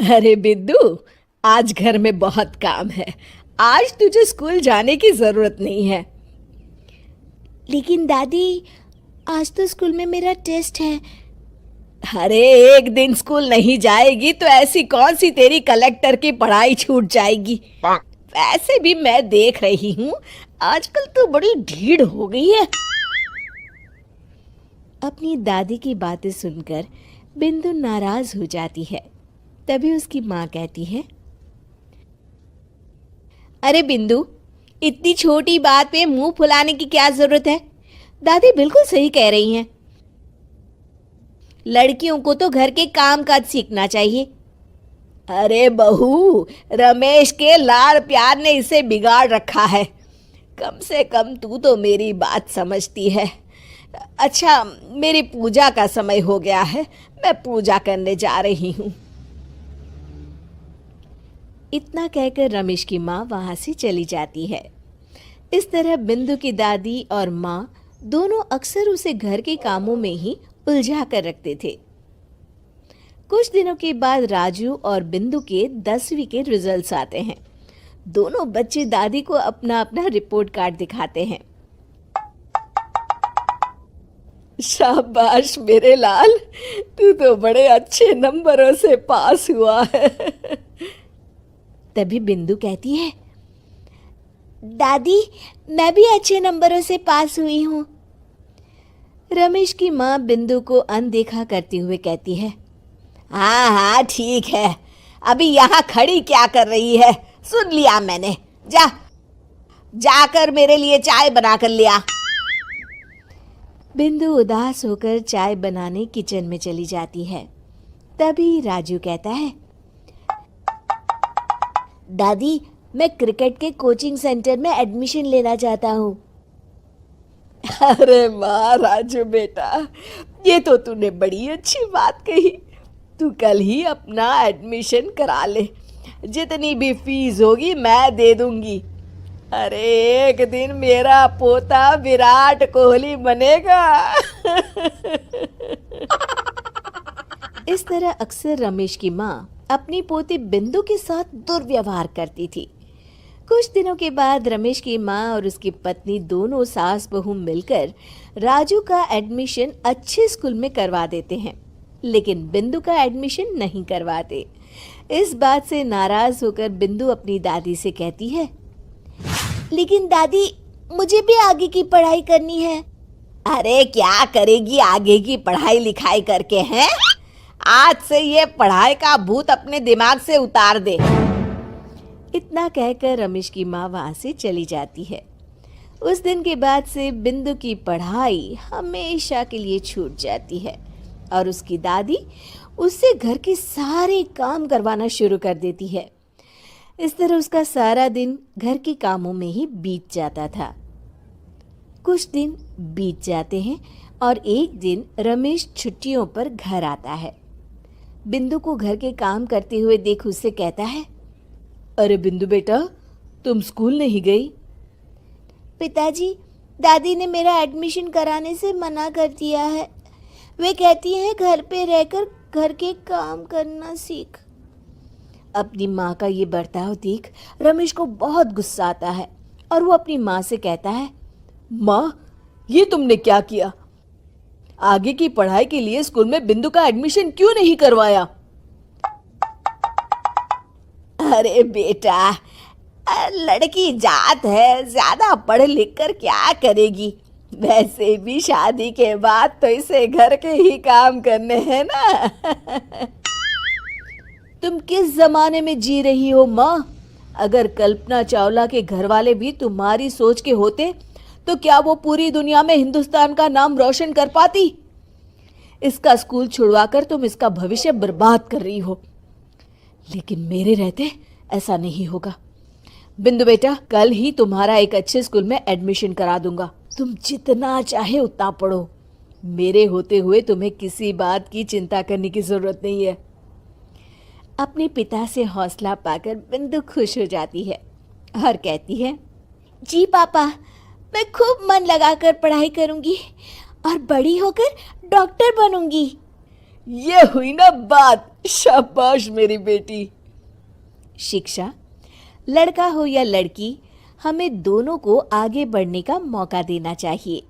अरे बिद्दू, आज घर में बहुत काम है। आज तुझे स्कूल जाने की जरूरत नहीं है। लेकिन दादी, आज तो स्कूल में मेरा टेस्ट है। अरे एक दिन स्कूल नहीं जाएगी तो ऐसी कौन सी तेरी कलेक्टर की पढ़ाई छूट जाएगी। वैसे भी मैं देख रही हूँ आजकल तो बड़ी ढीठ हो गई है। अपनी दादी की बातें सुनकर बिंदु नाराज हो जाती है। तभी उसकी माँ कहती है, अरे बिंदु, इतनी छोटी बात पे मुंह फुलाने की क्या जरूरत है। दादी बिल्कुल सही कह रही हैं। लड़कियों को तो घर के काम काज सीखना चाहिए। अरे बहू, रमेश के लाड़ प्यार ने इसे बिगाड़ रखा है। कम से कम तू तो मेरी बात समझती है। अच्छा, मेरी पूजा का समय हो गया है, मैं पूजा करने जा रही हूँ। इतना कहकर रमेश की माँ वहाँ से चली जाती है। इस तरह बिंदु की दादी और माँ दोनों अक्सर उसे घर के कामों में ही उलझा कर रखते थे। कुछ दिनों के बाद राजू और बिंदु के 10वीं के रिजल्ट्स आते हैं। दोनों बच्चे दादी को अपना अपना रिपोर्ट कार्ड दिखाते हैं। शाबाश मेरे लाल, तू तो बड़े अच्छे नंबरों से पास हुआ है। तभी बिंदु कहती है, दादी, मैं भी अच्छे नंबरों से पास हुई हूँ। रमेश की माँ बिंदु को अनदेखा करते हुए कहती है, हाँ हाँ ठीक है, अभी यहाँ खड़ी क्या कर रही है, सुन लिया मैंने। जाकर मेरे लिए चाय बना कर लिया। बिंदु उदास होकर चाय बनाने किचन में चली जाती है। तभी राजू कहता है, दादी, मैं क्रिकेट के कोचिंग सेंटर में एडमिशन लेना चाहता हूँ। अरे वाह राजू बेटा, ये तो तूने बड़ी अच्छी बात कही। तू कल ही अपना एडमिशन करा ले, जितनी भी फीस होगी मैं दे दूंगी। अरे एक दिन मेरा पोता विराट कोहली बनेगा। इस तरह अक्सर रमेश की माँ अपनी पोती बिंदु के साथ दुर्व्यवहार करती थी। कुछ दिनों के बाद रमेश की माँ और उसकी पत्नी दोनों सास बहू मिलकर राजू का एडमिशन अच्छे स्कूल में करवा देते हैं, लेकिन बिंदु का एडमिशन नहीं करवाते। इस बात से नाराज होकर बिंदु अपनी दादी से कहती है, लेकिन दादी, मुझे भी आगे की पढ़ाई करनी है। अरे क्या करेगी आगे की पढ़ाई लिखाई करके हैं? आज से ये पढ़ाई का भूत अपने दिमाग से उतार दे। इतना कहकर रमेश की माँ वहाँ से चली जाती है। उस दिन के बाद से बिंदु की पढ़ाई हमेशा के लिए छूट जाती है और उसकी दादी उससे घर के सारे काम करवाना शुरू कर देती है। इस तरह उसका सारा दिन घर के कामों में ही बीत जाता था। कुछ दिन बीत जाते हैं और एक दिन रमेश छुट्टियों पर घर आता है। बिंदु को घर के काम करते हुए देख उससे कहता है, अरे बिंदु बेटा, तुम स्कूल नहीं गई? पिताजी, दादी ने मेरा एडमिशन कराने से मना कर दिया है। वे कहती हैं घर पे रहकर घर के काम करना सीख। अपनी माँ का ये बर्ताव देख रमेश को बहुत गुस्सा आता है और वो अपनी माँ से कहता है, माँ, ये तुमने क्या किया? आगे की पढ़ाई के लिए स्कूल में बिंदु का एडमिशन क्यों नहीं करवाया? अरे बेटा, लड़की जात है, ज्यादा पढ़ लिख कर क्या करेगी? वैसे भी शादी के बाद तो इसे घर के ही काम करने हैं ना। तुम किस जमाने में जी रही हो माँ? अगर कल्पना चावला के घर वाले भी तुम्हारी सोच के होते तो क्या वो पूरी दुनिया में हिंदुस्तान का नाम रोशन कर पाती? इसका स्कूल छुड़वाकर तुम इसका भविष्य बर्बाद कर रही हो, लेकिन मेरे रहते ऐसा नहीं होगा। बिंदु बेटा, कल ही तुम्हारा एक अच्छे स्कूल में एडमिशन करा दूंगा। तुम जितना चाहे उतना पढ़ो। मेरे होते हुए तुम्हें किसी बात की चिंता करने की जरूरत नहीं है। अपने पिता से हौसला पाकर बिंदु खुश हो जाती है और कहती है, जी पापा, मैं खूब मन लगाकर पढ़ाई करूंगी और बड़ी होकर डॉक्टर बनूंगी। ये हुई ना बात, शाबाश मेरी बेटी। शिक्षा, लड़का हो या लड़की, हमें दोनों को आगे बढ़ने का मौका देना चाहिए।